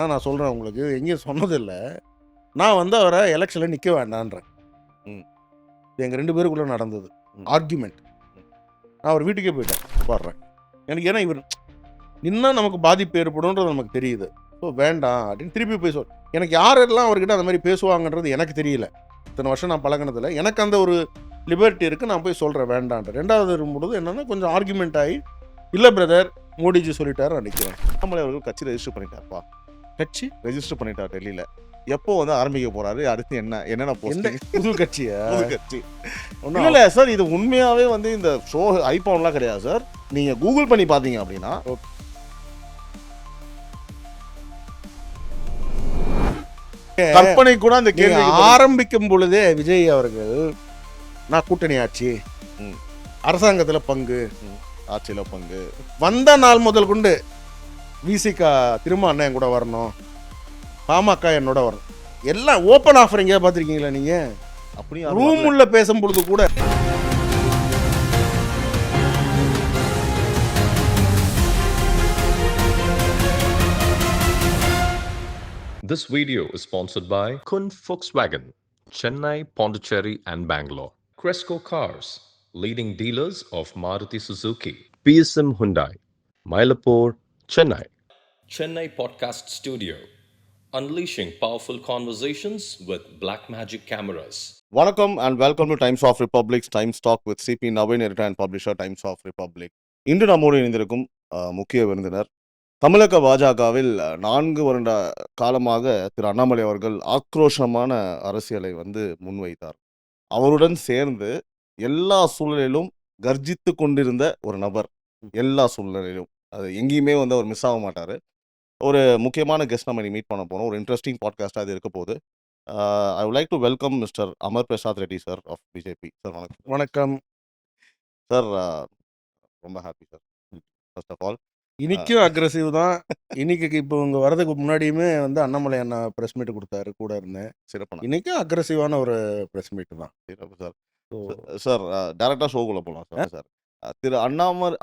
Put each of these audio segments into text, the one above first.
நான் சொல்கிறேன் உங்களுக்கு, எங்கேயும் சொன்னதில்லை. நான் வந்து அவரை எலெக்ஷனில் நிற்க வேண்டான்றேன். எங்கள் 2 பேருக்குள்ளே நடந்தது ஆர்கியூமெண்ட். நான் அவர் வீட்டுக்கே போயிட்டேன், பாடுறேன். எனக்கு ஏன்னா இவர் நின்னா நமக்கு பாதிப்பு ஏற்படும்ன்றது நமக்கு தெரியுது. ஸோ வேண்டாம் அப்படின்னு திருப்பி போய் எனக்கு யாரெல்லாம் அவர்கிட்ட அந்த மாதிரி பேசுவாங்கன்றது எனக்கு தெரியல. இத்தனை வருஷம் நான் பழகினதில்லை. எனக்கு அந்த ஒரு லிபர்ட்டி இருக்குது, நான் போய் சொல்கிறேன் வேண்டான்ற. 2வது இருக்கும்பொழுது என்னென்னா கொஞ்சம் ஆர்கியூமெண்ட் ஆகி, இல்லை பிரதர் மோடிஜி சொல்லிட்டாரு, நான் நிற்கிறேன். அண்ணாமலை அவர்கள் கட்சி ரெஜிஸ்டர் பண்ணிட்டார்ப்பா. கட்சி ரெஜிஸ்டர் பண்ணிட்டார் டெல்லியில். எப்போ வந்து ஆரம்பிக்க போறாரு, அடுத்து என்னென்ன போஸ்ட்? புது கட்சியா? புது கட்சி இல்லை சார், இது உண்மையாவே வந்து இந்த ஷோ ஐபவுன்லாம் கிடையாது சார். நீங்க கூகுள் பண்ணி பார்த்தீங்க அப்படின்னா கற்பனை கூட அந்த கேள்வி ஆரம்பிக்கும் பொழுதே விஜய் அவர்கள் நான் கூட்டணி ஆட்சி, அரசாங்கத்தில் பங்கு, ஆட்சியில் பங்கு, வந்த நாள் முதல் கொண்டு விசிகா திரும்ப அண்ணன் கூட வரணும், பாமக என்னோட வரணும், எல்லாம் ஓப்பன் ஆஃபரிங்க பார்த்துருக்கீங்களா நீங்க? அப்படி ரூம் உள்ள பேசும் பொழுது கூட This video is sponsored by Kun Volkswagen, Chennai, Pondicherry and Bangalore. Cresco Cars, leading dealers of Maruti Suzuki. PSM Hyundai, Mylapore, Chennai. Chennai Podcast Studio, unleashing powerful conversations with Blackmagic cameras. வணக்கம் and welcome to Times of Republic's Times Talk with CP Navin, editor and publisher, Times of Republic. இன்று நம்மோடு இணைந்திருக்கும் முக்கிய விருந்தினர், தமிழக பாஜகவில் 4 வருட காலமாக திரு அண்ணாமலை அவர்கள் ஆக்ரோஷமான அரசியலை வந்து முன்வைத்தார். அவருடன் சேர்ந்து எல்லா சூழ்நிலையிலும் கர்ஜித்து கொண்டிருந்த ஒரு நபர், எல்லா சூழ்நிலையிலும் அது எங்கேயுமே வந்து அவர் மிஸ் ஆக மாட்டார். ஒரு முக்கியமான கெஸ்ட் நம்ம மீட் பண்ண போகிறோம். ஒரு இன்ட்ரெஸ்டிங் பாட்காஸ்டாக அது இருக்க போகுது. I would like to welcome mister Amar Prasad Reddy sir of BJP. Sir வணக்கம். வணக்கம் சார். ரொம்ப happy sir. First of all இன்னைக்கும் அக்ரெசிவ் தான். இன்னைக்கு இப்போ இங்கே வரதுக்கு முன்னாடியுமே வந்து அண்ணாமலை அண்ணா ப்ரெஸ் மீட் கொடுத்தாரு, கூட இருந்தேன். சிறப்பான இன்னைக்கும் அக்ரெசிவான ஒரு ப்ரெஸ் மீட் தான். சிறப்பு சார். சார் டேரக்டாக ஷோக்குள்ளே போகலாம் சார். சார் திரு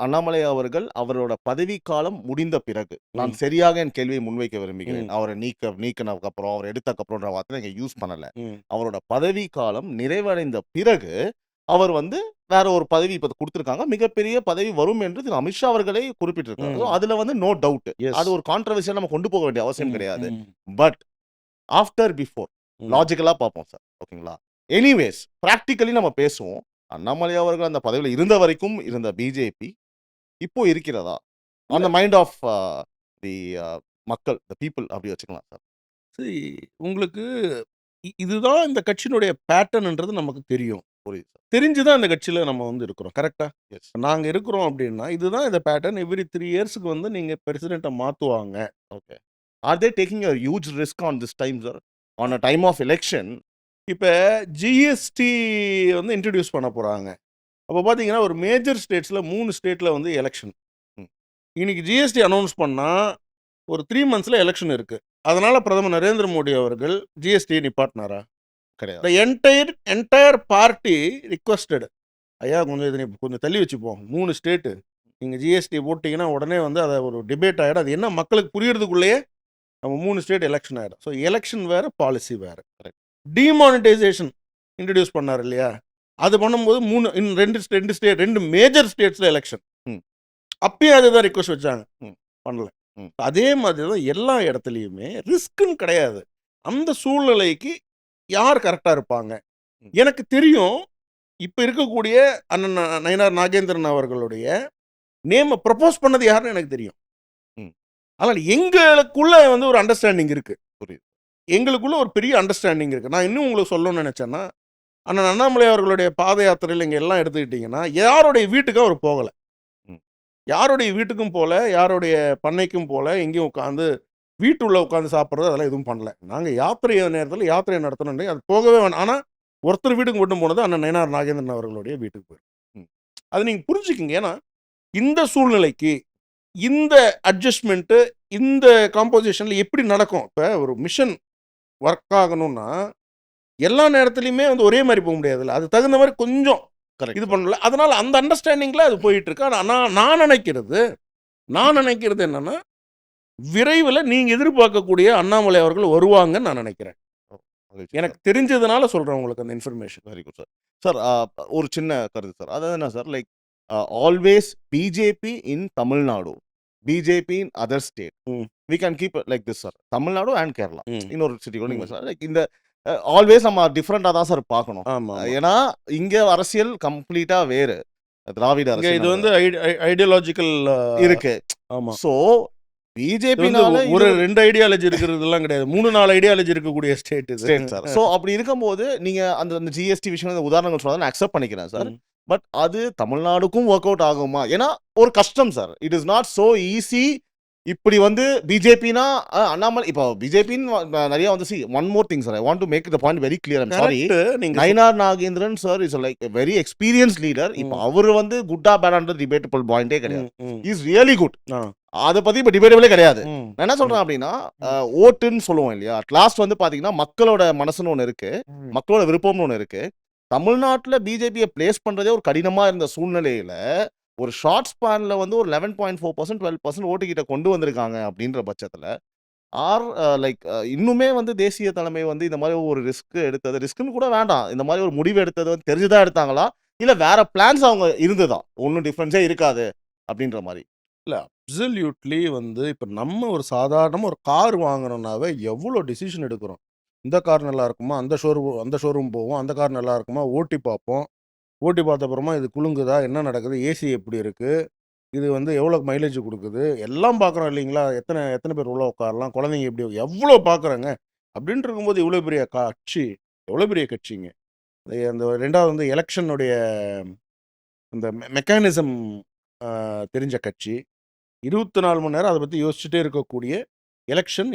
அண்ணாமலை அவர்கள் அவரோட பதவி காலம் முடிந்த பிறகு, நான் சரியாக என் கேள்வியை முன்வைக்க விரும்புகிறேன். அவரை நீக்கினதுக்கு அப்புறம், அவர் எடுத்தக்கப்புறம்ன்ற வார்த்தை நீங்கள் யூஸ் பண்ணலை. அவரோட பதவி காலம் நிறைவடைந்த பிறகு அவர் வந்து வேற ஒரு பதவி இப்போ கொடுத்துருக்காங்க. மிகப்பெரிய பதவி வரும் என்று திரு அமித்ஷா அவர்களே குறிப்பிட்டிருக்காங்க. அதுல வந்து நோ டவுட், அது ஒரு கான்ட்ரவர்சியா நம்ம கொண்டு போக வேண்டிய அவசியம் கிடையாது. பட் ஆஃப்டர் பிஃபோர் லாஜிக்கலா பார்ப்போம் சார், ஓகேங்களா? எனிவேஸ் பிராக்டிக்கலி நம்ம பேசுவோம். அண்ணாமலை அவர்கள் அந்த பதவியில் இருந்த வரைக்கும் இருந்த பிஜேபி இப்போ இருக்கிறதா? On the mind of the மக்கள், தி பீப்புள், அப்படி வச்சுக்கலாம் சார். சரி, உங்களுக்கு இதுதான் இந்த கட்சியினுடைய பேட்டர்ன்ன்றது நமக்கு தெரியும். புரியுது சார். தெரிஞ்சுதான் இந்த கட்சியில் நம்ம வந்து இருக்கிறோம். கரெக்டா? எஸ். நாங்கள் இருக்கிறோம் அப்படின்னா இதுதான் இந்த பேட்டர்ன். எவ்ரி 3 இயர்ஸ்க்கு வந்து நீங்கள் பிரசிடெண்ட்டை மாற்றுவாங்க. Okay. Are they taking a huge risk on this time sir, on a time of election? இப்போ ஜிஎஸ்டி வந்து இன்ட்ரடியூஸ் பண்ண போகிறாங்க. அப்போ பார்த்தீங்கன்னா ஒரு மேஜர் ஸ்டேட்ஸில் 3 ஸ்டேட்டில் வந்து எலெக்ஷன். இன்னைக்கு ஜிஎஸ்டி அனௌன்ஸ் பண்ணால் ஒரு 3 மந்த்ஸில் எலெக்ஷன் இருக்குது. அதனால் பிரதமர் நரேந்திர மோடி அவர்கள் ஜிஎஸ்டி நிப்பாட்டினாரா? கிடையாது. என்டையர் பார்ட்டி ரிக்வஸ்டட், ஐயா கொஞ்சம் இதை கொஞ்சம் தள்ளி வச்சுப்போம். 3 ஸ்டேட்டு நீங்கள் ஜிஎஸ்டி போட்டிங்கன்னா உடனே வந்து அதை ஒரு டிபேட் ஆகிடும். அது என்ன மக்களுக்கு புரியறதுக்குள்ளேயே நம்ம 3 ஸ்டேட் எலெக்ஷன் ஆகிடும். ஸோ எலெக்ஷன் வேறு, பாலிசி வேறு. டிமானிட்டைசேஷன் இன்ட்ரடியூஸ் பண்ணார் இல்லையா? அது பண்ணும்போது 2 மேஜர் ஸ்டேட்ஸில் எலெக்ஷன். அப்பயும் அதுதான் ரிக்வஸ்ட் வச்சாங்க, பண்ணல. அதே மாதிரி தான் எல்லா இடத்துலையுமே ரிஸ்க்குன்னு கிடையாது. அந்த சூழ்நிலைக்கு யார் கரெக்டாக இருப்பாங்க? எனக்கு தெரியும், இப்போ இருக்கக்கூடிய அண்ணன் நயினார் நாகேந்திரன் அவர்களுடைய நேமை ப்ரப்போஸ் பண்ணது யாருன்னு எனக்கு தெரியும். ஆனால் எங்களுக்குள்ள வந்து ஒரு அண்டர்ஸ்டாண்டிங் இருக்குது. புரியுது. எங்களுக்குள்ள ஒரு பெரிய அண்டர்ஸ்டாண்டிங் இருக்குது. நான் இன்னும் உங்களுக்கு சொல்லணும்னு நினச்சேன்னா, அண்ணன் அண்ணாமலை அவர்களுடைய பாத யாத்திரையில் இங்கே எல்லாம் எடுத்துக்கிட்டிங்கன்னா யாருடைய வீட்டுக்கும் அவர் போகலை. யாருடைய வீட்டுக்கும் போகல, யாருடைய பண்ணைக்கும் போகல, எங்கேயும் உட்காந்து வீட்டுள்ள உட்காந்து சாப்பிட்றது அதெல்லாம் எதுவும் பண்ணல. நாங்கள் யாத்திரை நேரத்தில் யாத்திரை நடத்தணும், அது போகவே வேணும். ஆனால் ஒருத்தர் வீட்டுக்கு மட்டும் போனது அண்ணன் நயினார் நாகேந்திரன் அவர்களுடைய வீட்டுக்கு போயிடும். அது நீங்கள் புரிஞ்சுக்கிங்க. ஏன்னா இந்த சூழ்நிலைக்கு இந்த அட்ஜஸ்ட்மெண்ட்டு இந்த காம்போசிஷனில் எப்படி நடக்கும்? இப்போ ஒரு மிஷன் ஒர்க் ஆகணும்னா எல்லா நேரத்துலையுமே வந்து ஒரே மாதிரி போக முடியாதுல்ல. அது தகுந்த மாதிரி கொஞ்சம் இது பண்ணல. அதனால் அந்த அண்டர்ஸ்டாண்டிங்கில் அது போயிட்டுருக்கு. ஆனால் நான் நினைக்கிறது என்னென்னா, விரைவில் நீங்கள் எதிர்பார்க்கக்கூடிய அண்ணாமலை அவர்கள் வருவாங்கன்னு நான் நினைக்கிறேன். எனக்கு தெரிஞ்சதுனால சொல்கிறேன் உங்களுக்கு அந்த information. Very good sir. Sir ஒரு சின்ன கருத்து சார். அதாவது என்ன sir, like always BJP in Tamil Nadu, BJP in other state. We can keep like this sir. Tamil Nadu and Kerala இன்னொரு சிட்டி கூட நீங்கள் சார் லைக் இந்த ஆல்வேஸ் நம்ம டிஃப்ரெண்டாக தான் சார் பார்க்கணும். ஆமாம். ஏன்னா இங்கே அரசியல் கம்ப்ளீட்டாக வேறு, திராவிட இது அரசியல் வந்து ஐடியாலஜிக்கல் இருக்கு. ஆமாம். ஸோ பிஜேபினால ஒரு 2 ஐடியாலஜி இருக்கிறதுலாம் கிடையாது, 3-4 ஐடியாலஜி இருக்கக்கூடிய ஸ்டேட் இது. State sir. ஸோ அப்படி இருக்கும்போது நீங்க அந்த ஜிஎஸ்டி விஷயம் உதாரணங்கள் சொன்னா நான் அக்செப்ட் பண்ணிக்கிறேன் சார். பட் அது தமிழ்நாடுக்கும் ஒர்க் அவுட் ஆகுமா? ஏன்னா ஒரு கஷ்டம் sir. It is not so easy. இப்படி வந்து பிஜேபினா அண்ணாமலை இப்போ பிஜேபின்னு நிறைய வந்து see one more thing sir. I want to make the point very clear. I'm sorry. Nainar Nagendran sir is like very experience leader. இப்போ அவர் வந்து குட்டா பேடான்ற டிபேட்டபிள் பாயிண்டே கிடையாது. Is really good. அதை பத்தி இப்போ டிபேட்டபிளே கிடையாது. நான் என்ன சொல்றேன் அப்படின்னா ஓட்டுன்னு சொல்லுவோம் இல்லையா, அட் லாஸ்ட் வந்து பாத்தீங்கன்னா மக்களோட மனசுன்னு ஒன்று இருக்கு, மக்களோட விருப்பம்னு ஒன்று இருக்கு. தமிழ்நாட்டில் பிஜேபியை பிளேஸ் பண்றதே ஒரு கடினமா இருந்த சூழ்நிலையில ஒரு ஷார்ட் ஸ்பான்ல வந்து ஒரு 11.4% 12% ஓட்டுக்கிட்ட கொண்டு வந்திருக்காங்க. அப்படின்ற பட்சத்தில் லைக் இன்னுமே வந்து தேசிய தலைமை வந்து இந்த மாதிரி ஒரு ரிஸ்க் எடுத்தது, ரிஸ்க்னு கூட வேண்டாம், இந்த மாதிரி ஒரு முடிவு எடுத்தது வந்து தெரிஞ்சுதான் எடுத்தாங்களா இல்ல வேற பிளான்ஸ் அவங்க இருந்ததா? ஒன்றும் டிஃபரன்ஸே இருக்காது அப்படின்ற மாதிரி. இல்லை, அப்சல்யூட்லி வந்து இப்போ நம்ம ஒரு சாதாரணமாக ஒரு கார் வாங்குறோம்னாவே எவ்வளோ டிசிஷன் எடுக்கிறோம். இந்த கார் நல்லா இருக்குமா, அந்த ஷோரூம் போவோம், அந்த கார் நல்லா இருக்குமா, ஓட்டி பார்ப்போம். ஓட்டி பார்த்த அப்புறமா இது குலுங்குதா, என்ன நடக்குது, ஏசி எப்படி இருக்குது, இது வந்து எவ்வளோ மைலேஜ் கொடுக்குது, எல்லாம் பார்க்குறோம் இல்லைங்களா. எத்தனை பேர் உள்ள உட்காரலாம், குழந்தைங்க எப்படி, எவ்வளோ பார்க்குறாங்க. அப்படின்ட்டு இருக்கும்போது இவ்வளோ பெரிய கட்சி, எவ்வளோ பெரிய கட்சிங்க. அந்த 2வது வந்து எலெக்ஷனுடைய அந்த மெக்கானிசம் தெரிஞ்ச கட்சி. 24 மணி நேரம் அதை பற்றி யோசிச்சுட்டே இருக்கக்கூடிய எலெக்ஷன்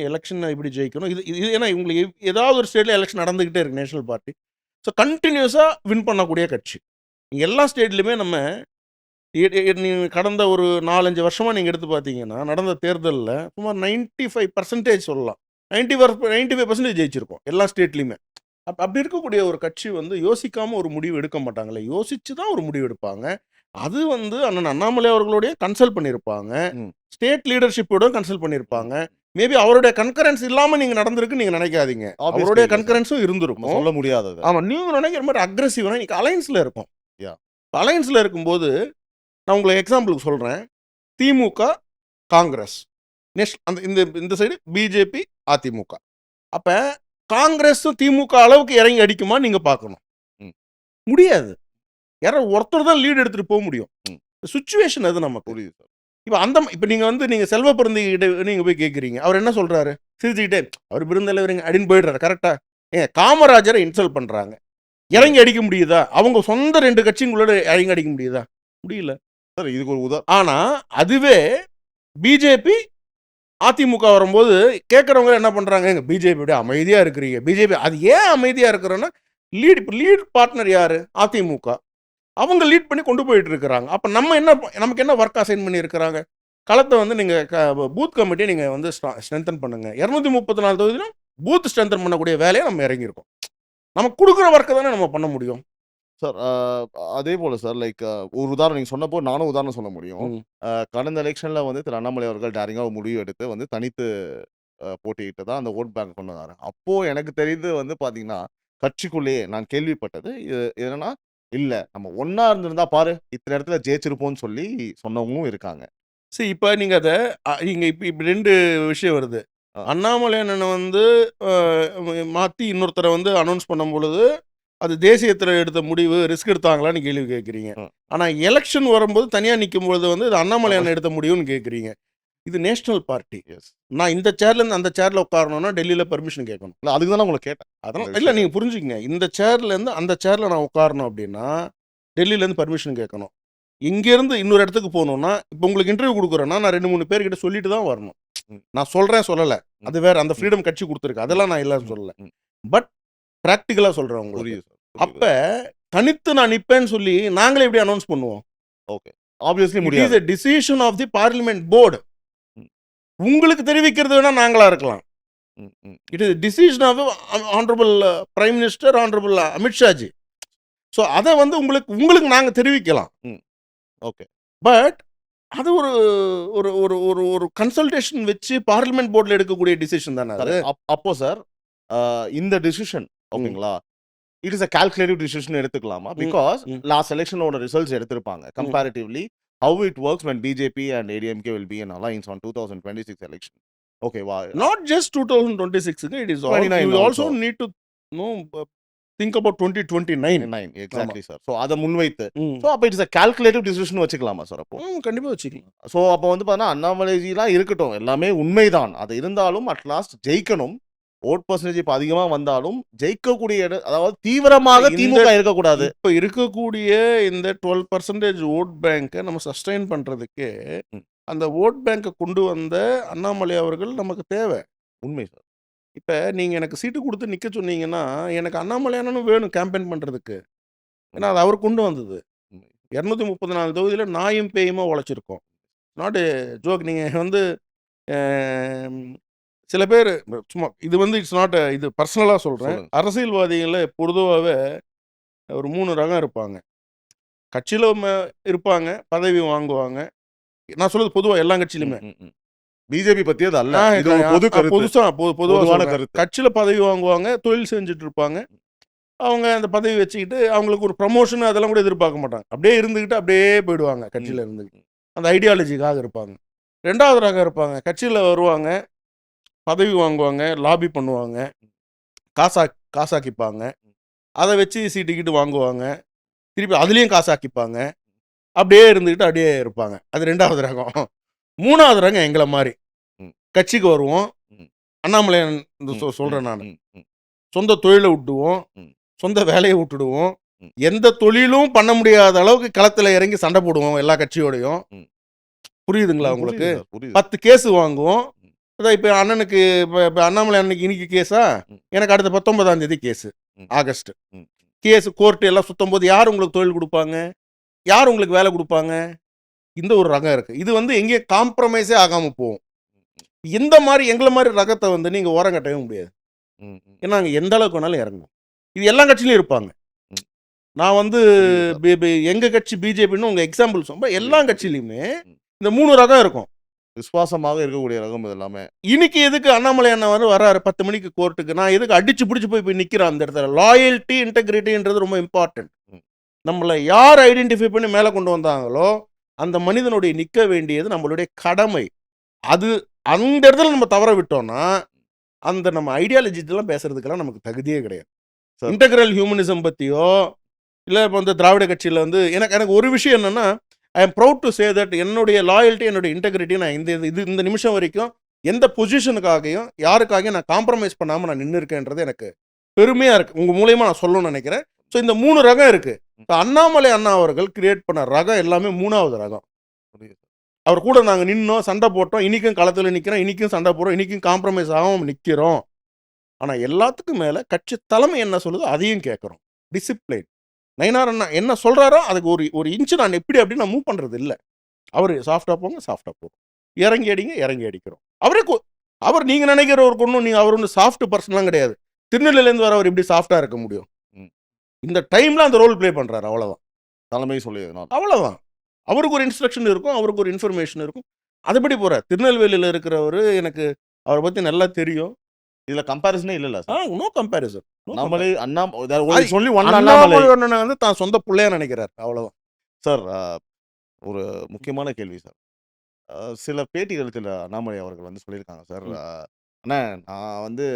இப்படி ஜெயிக்கணும். இது ஏன்னா இவங்களுக்கு ஏதாவது ஒரு ஸ்டேட்டில் எலெக்ஷன் நடந்துக்கிட்டே இருக்கு நேஷனல் பார்ட்டி. ஸோ கண்டினியூஸாக வின் பண்ணக்கூடிய கட்சி. எல்லா ஸ்டேட்லையுமே நம்ம நீங்கள் கடந்த ஒரு 4-5 வருஷமாக நீங்கள் எடுத்து பார்த்தீங்கன்னா நடந்த தேர்தலில் சுமார் 95% சொல்லலாம், 95% ஜெயிச்சிருக்கோம் எல்லா ஸ்டேட்லேயுமே. அப்படி இருக்கக்கூடிய ஒரு கட்சி வந்து யோசிக்காமல் ஒரு முடிவு எடுக்க மாட்டாங்களே, யோசிச்சு தான் ஒரு முடிவு எடுப்பாங்க. அது வந்து அண்ணன் அண்ணாமலை அவர்களுடைய கன்சல்ட் பண்ணியிருப்பாங்க, ஸ்டேட் லீடர்ஷிப்போட கன்சல்ட் பண்ணியிருப்பாங்க. மேபி அவருடைய கன்கரன்ஸ் இல்லாமல் நீங்கள் நடந்திருக்குன்னு நீங்கள் நினைக்காதீங்க, அவருடைய கன்கரன்ஸும் இருந்திருக்கும், சொல்ல முடியாது. ஆமாம், நீங்கள் நினைக்கிற மாதிரி அக்ரெசிவாக நீங்கள் அலைன்ஸில் இருக்கும். அலைன்ஸில் இருக்கும்போது நான் உங்களுக்கு எக்ஸாம்பிளுக்கு சொல்கிறேன். திமுக காங்கிரஸ் அந்த இந்த சைடு பிஜேபி அதிமுக. அப்போ காங்கிரஸும் திமுக அளவுக்கு இறங்கி அடிக்குமா நீங்கள் பார்க்கணும். முடியாது. யாராவது ஒருத்தர் தான் லீடு எடுத்துகிட்டு போக முடியும். சுச்சுவேஷன் அது நமக்கு புரியுது. இப்போ நீங்கள் செல்வ பிறந்திகிட்ட நீங்கள் போய் கேட்குறீங்க, அவர் என்ன சொல்கிறாரு, சிரிச்சுக்கிட்டே அவர் விருந்தலைவருங்க அப்படின்னு போயிடுறாரு. கரெக்டாக காமராஜரை இன்சல்ட் பண்ணுறாங்க, இறங்கி அடிக்க முடியுதா? அவங்க சொந்த 2 கட்சிங்களோட இறங்கி அடிக்க முடியுதா? முடியல சார். இதுக்கு ஒரு ஆனால் அதுவே பிஜேபி அதிமுக வரும்போது கேட்குறவங்க என்ன பண்ணுறாங்க, எங்கள் பிஜேபியோட அமைதியாக இருக்கிறீங்க. பிஜேபி அது ஏன் அமைதியாக இருக்கிறோன்னா லீட் பார்ட்னர் யார்? அதிமுக. அவங்க லீட் பண்ணி கொண்டு போயிட்டு இருக்கிறாங்க. அப்போ நமக்கு என்ன ஒர்க் அசைன் பண்ணி இருக்கிறாங்க? களத்தை வந்து நீங்கள் பூத் கமிட்டியை நீங்கள் வந்து ஸ்ட்ரென்தன் பண்ணுங்கள். 234 தொகுதியிலும் பூத் ஸ்ட்ரென்தன் பண்ணக்கூடிய வேலையை நம்ம இறங்கியிருக்கோம். நமக்கு கொடுக்குற ஒர்க்கை தானே நம்ம பண்ண முடியும் சார். அதே போல் சார், லைக் ஒரு உதாரணம் நீங்கள் சொன்னப்போ நானும் உதாரணம் சொல்ல முடியும். கடந்த எலெக்ஷனில் வந்து திரு அண்ணாமலை அவர்கள் டேரிங்காக முடிவு எடுத்து வந்து தனித்து போட்டியிட்டு தான் அந்த ஓட் பேங்க் கொண்டு வந்தார். அப்போது எனக்கு தெரிந்து வந்து பார்த்தீங்கன்னா கட்சிக்குள்ளேயே நான் கேள்விப்பட்டது என்னன்னா, இல்லை நம்ம ஒன்றா இருந்திருந்தா பாரு இத்தனை இடத்துல ஜெயிச்சிருப்போம்னு சொல்லி சொன்னவங்களும் இருக்காங்க. சரி, இப்போ நீங்கள் அதை இப்போ 2 விஷயம் வருது. அண்ணாமலை அண்ணனை வந்து மாற்றி இன்னொருத்தரை வந்து அனௌன்ஸ் பண்ணும் பொழுது அது தேசியத்தில் எடுத்த முடிவு, ரிஸ்க் எடுத்தாங்களான்னு கேள்வி கேட்குறீங்க. ஆனால் எலெக்ஷன் வரும்போது தனியாக நிற்கும் பொழுது வந்து இது அண்ணாமலை அண்ணன் எடுத்த முடிவுன்னு கேட்குறீங்க. இது நேஷனல் பார்ட்டி. நான் இந்த சேர்லேருந்து அந்த சேரில் உட்காரணும்னா டெல்லியில் பர்மிஷன் கேட்கணும். இல்லை, அதுக்கு தான் உங்களை கேட்டேன். அதெல்லாம் இல்லை, நீங்கள் புரிஞ்சுக்கங்க. இந்த சேர்லேருந்து அந்த சேரில் நான் உட்காரணும் அப்படின்னா டெல்லியிலேருந்து பர்மிஷன் கேட்கணும். இங்கேருந்து இன்னொரு இடத்துக்கு போகணுன்னா, இப்போ உங்களுக்கு இன்டர்வியூ கொடுக்குறேன்னா நான் 2-3 பேர்கிட்ட சொல்லிட்டு தான் வரணும். நான் சொல்கிறேன் சொல்லலை, அது வேறு, அந்த ஃப்ரீடம் கட்சி கொடுத்துருக்கு, அதெல்லாம் நான் இல்லைன்னு சொல்லலை. பட் ப்ராக்டிக்கலாக சொல்கிறேன் உங்களுக்கு. அப்போ தனித்து நான் நிற்பேன்னு சொல்லி நாங்களே எப்படி அனௌன்ஸ் பண்ணுவோம்? ஓகே, ஆப்வியஸ்லி முடியாது. It is a decision of the parliament board. உங்களுக்கு தெரிவிக்கிறது வேணா நாங்களா இருக்கலாம். It is decision of honourable prime minister, honourable Amit Shah ji. So அதை வந்து உங்களுக்கு நாங்கள் தெரிவிக்கலாம். ஓகே, பட் அது ஒரு ஒரு ஒரு ஒரு ஒரு கன்சல்டேஷன் வச்சு பார்லிமெண்ட் போர்டில் எடுக்கக்கூடிய டிசிஷன் தானே அது. அப்போ சார் இந்த டிசிஷன் ஓகேங்களா, it is a calculative decision எடுத்துக்கலாமா? பிகாஸ் லாஸ்ட் எலெக்ஷனோட ரிசல்ட்ஸ் எடுத்திருப்பாங்க comparatively how it works when BJP and ADMK will be in alliance on 2026 election. ஓகேவா? Not just 2026, it is all, 29 you also also. need to think about 2029. Exactly sir. So அதை முன்வைத்து ம். So அப்போ it's a calculative decision வச்சுக்கலாமா sir அப்போ? கண்டிப்பா வச்சுக்கலாம். So அப்போ வந்து பார்த்தீங்கன்னா அண்ணாமலைஜிலாம் இருக்கட்டும், எல்லாமே உண்மைதான். அது இருந்தாலும் அட் லாஸ்ட் ஜெயிக்கணும். ஓட் பர்சன்டேஜ் இப்போ அதிகமாக வந்தாலும் ஜெயிக்கக்கூடிய அதாவது தீவிரமாக திமுக இருக்கக்கூடாது. இப்போ இருக்கக்கூடிய இந்த 12% ஓட் பேங்கை நம்ம சஸ்டைன் பண்றதுக்கு அந்த ஓட் பேங்கை கொண்டு வந்த அண்ணாமலை அவர்கள் நமக்கு தேவை. உண்மை சார். இப்போ நீங்கள் எனக்கு சீட்டு கொடுத்து நிற்க சொன்னீங்கன்னா எனக்கு அண்ணாமலை அண்ணனும் வேணும் கேம்பெயின் பண்ணுறதுக்கு. ஏன்னா அது அவர் கொண்டு வந்தது. 234 தொகுதியில் நாயும் பேயுமா உழைச்சிருக்கோம். Not joke. நீங்கள் வந்து சில பேர் சும்மா இது வந்து இட்ஸ் நாட், இது பர்சனலாக சொல்கிறேன். சொல்லுங்க. அரசியல்வாதிகளில் பொதுவாகவே ஒரு 3 ரகம் இருப்பாங்க. கட்சியில் இருப்பாங்க, பதவி வாங்குவாங்க. நான் சொல்றது பொதுவாக எல்லா கட்சியிலுமே. பிஜேபி பத்தி அது அல்ல, இது ஒரு பொது கருத்து. பொதுவான கருத்து. கட்சியில் பதவி வாங்குவாங்க, தொழில் செஞ்சுட்டு இருப்பாங்க. அவங்க அந்த பதவி வச்சுக்கிட்டு அவங்களுக்கு ஒரு ப்ரமோஷன் அதெல்லாம் கூட எதிர்பார்க்க மாட்டாங்க. அப்படியே இருந்துக்கிட்டு அப்படியே போயிடுவாங்க கட்சியில் இருந்துக்கிட்டு. அந்த ஐடியாலஜிக்காக இருப்பாங்க. 2வது ரகம் இருப்பாங்க, கட்சியில் வருவாங்க, பதவி வாங்குவாங்க, லாபி பண்ணுவாங்க, காசாக்கிப்பாங்க, அதை வச்சு சீட்டுக்கிட்டு வாங்குவாங்க, திருப்பி அதுலேயும் காசாக்கிப்பாங்க, அப்படியே இருந்துக்கிட்டு அப்படியே இருப்பாங்க. அது 2வது ரகம். 3வது ரகம் எங்களை மாதிரி. கட்சிக்கு வருவோம், அண்ணாமலை சொல்கிறேன் நான், சொந்த தொழிலை விட்டுடுவோம், சொந்த வேலையை விட்டுடுவோம், எந்த தொழிலும் பண்ண முடியாத அளவுக்கு களத்தில் இறங்கி சண்டை போடுவோம் எல்லா கட்சியோடையும். புரியுதுங்களா உங்களுக்கு? 10 கேஸ் வாங்குவோம். அதான் இப்போ அண்ணனுக்கு இப்போ அண்ணாமலை அண்ணனுக்கு இன்னைக்கு கேஸா, எனக்கு அடுத்த 19ஆம் தேதி கேஸு, ஆகஸ்ட் கேஸு. கோர்ட்டு எல்லாம் சுத்தும் போது யார் உங்களுக்கு தொழில் கொடுப்பாங்க, யார் உங்களுக்கு வேலை கொடுப்பாங்க? இந்த ஒரு ரகம் இருக்குது. இது வந்து எங்கேயும் காம்ப்ரமைஸே ஆகாமல் போகும். இந்த மாதிரி எங்களை மாதிரி ரகத்தை வந்து நீங்கள் ஓரம் கட்டவே முடியாது. ஏன்னா நாங்கள் எந்த அளவுக்கு வேணாலும் இறங்குவோம். இது எல்லா கட்சியிலையும் இருப்பாங்க. நான் வந்து எங்கள் கட்சி பிஜேபின்னு உங்கள் எக்ஸாம்பிள் சொல்லும்போது எல்லா கட்சியிலையுமே இந்த 3 ரகம் இருக்கும். விசுவாசமாக இருக்கக்கூடிய ரகம் இது எல்லாமே. இன்னைக்கு எதுக்கு அண்ணாமலை அண்ணன் வராரு 10 மணிக்கு கோர்ட்டுக்கு? நான் எதுக்கு அடிச்சு பிடிச்சி போய் நிற்கிறேன் அந்த இடத்துல? லாயல்ட்டி, இன்டெகிரிட்டின்றது ரொம்ப இம்பார்ட்டன்ட். நம்மளை யார் ஐடென்டிஃபை பண்ணி மேலே கொண்டு வந்தாங்களோ அந்த மனிதனுடைய நிற்க வேண்டியது நம்மளுடைய கடமை. அது அந்த இடத்துல நம்ம தவற விட்டோம்னா அந்த நம்ம ஐடியாலஜிலாம் பேசுறதுக்கெல்லாம் நமக்கு தகுதியே கிடையாது. இன்டெகிரல் ஹியூமனிசம் பற்றியோ இல்லை இப்போ வந்து திராவிட கட்சியில் வந்து எனக்கு ஒரு விஷயம் என்னென்னா, I am proud to say that என்னுடைய லாயல்ட்டி, என்னுடைய இன்டெகிரிட்டி நான் இந்த நிமிஷம் வரைக்கும் எந்த பொசிஷனுக்காகவும் யாருக்காகவும் நான் காம்ப்ரமைஸ் பண்ணாமல் நான் நின்று இருக்கேன்றது எனக்கு பெருமையாக இருக்குது. உங்கள் மூலயமா நான் சொல்லணும்னு நினைக்கிறேன். ஸோ இந்த 3 ரகம் இருக்குது. இப்போ அண்ணாமலை அண்ணா அவர்கள் கிரியேட் பண்ண ரகம் எல்லாமே 3வது ரகம். அவர் கூட நாங்கள் நின்னோம், சண்டை போட்டோம், இன்றைக்கும் களத்தில் நிற்கிறோம், இன்றைக்கும் சண்டை போடுறோம், இன்றைக்கும் காம்ப்ரமைஸ் ஆகாமல் நிற்கிறோம். ஆனால் எல்லாத்துக்கும் மேலே கட்சி தலைமை என்ன சொல்லுதோ அதையும் கேட்குறோம். டிசிப்ளின். நயினார் அண்ணா என்ன சொல்கிறாரோ அதுக்கு ஒரு இன்ச்சு நான் எப்படி நான் மூவ் பண்ணுறது இல்லை. அவர் சாஃப்டாக போங்க, சாஃப்டாக போகும், இறங்கி அடிங்க, இறங்கி அடிக்கிறோம். அவர் நீங்கள் நினைக்கிற ஒரு கொண்டு நீங்கள் அவர் ஒன்று சாஃப்ட் பர்சன்லாம் கிடையாது. திருநெல்வேலியிலேருந்து வர அவர் எப்படி சாஃப்டாக இருக்க முடியும்? இந்த டைமில் அந்த ரோல் ப்ளே பண்ணுறாரு, அவ்வளோதான். தலைமை சொல்லியதுனால அவ்வளோதான். அவருக்கு ஒரு இன்ஸ்ட்ரக்ஷன் இருக்கும், அவருக்கு ஒரு இன்ஃபர்மேஷன் இருக்கும், அதுபடி போகிறார். திருநெல்வேலியில் இருக்கிறவர் எனக்கு அவரை பற்றி நல்லா தெரியும். இதில் கம்பேரிசனே இல்லைல்ல சார்? No comparison. நம்மளே சொல்லி அண்ணாமலை வந்து தான் சொந்த பிள்ளையா நினைக்கிறார், அவ்வளோதான். சார் ஒரு முக்கியமான கேள்வி சார். சில பேட்டிகள் சில அண்ணாமலை அவர்கள் வந்து சொல்லியிருக்காங்க சார், அண்ணா நான் வந்து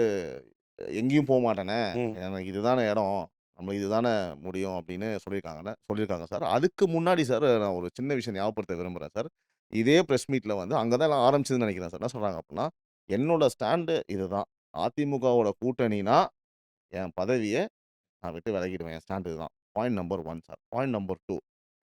எங்கேயும் போக மாட்டேனே, எனக்கு இதுதானே இடம், நம்ம இதுதானே முடியும் அப்படின்னு சொல்லியிருக்காங்க சார். அதுக்கு முன்னாடி சார் நான் ஒரு சின்ன விஷயம் ஞாபகப்படுத்த விரும்புகிறேன் சார். இதே ப்ரெஸ் மீட்டில் வந்து அங்கே தான் எல்லாம் ஆரம்பிச்சதுன்னு நினைக்கிறேன் சார். என்ன சொல்கிறாங்க அப்படின்னா, என்னோட ஸ்டாண்டு இதுதான், அதிமுகவோட கூட்டணினா என் பதவியை நான் விட்டு விலகிடுவேன், என் ஸ்டாண்டு இதுதான். Point number 1 sir. Point number 2,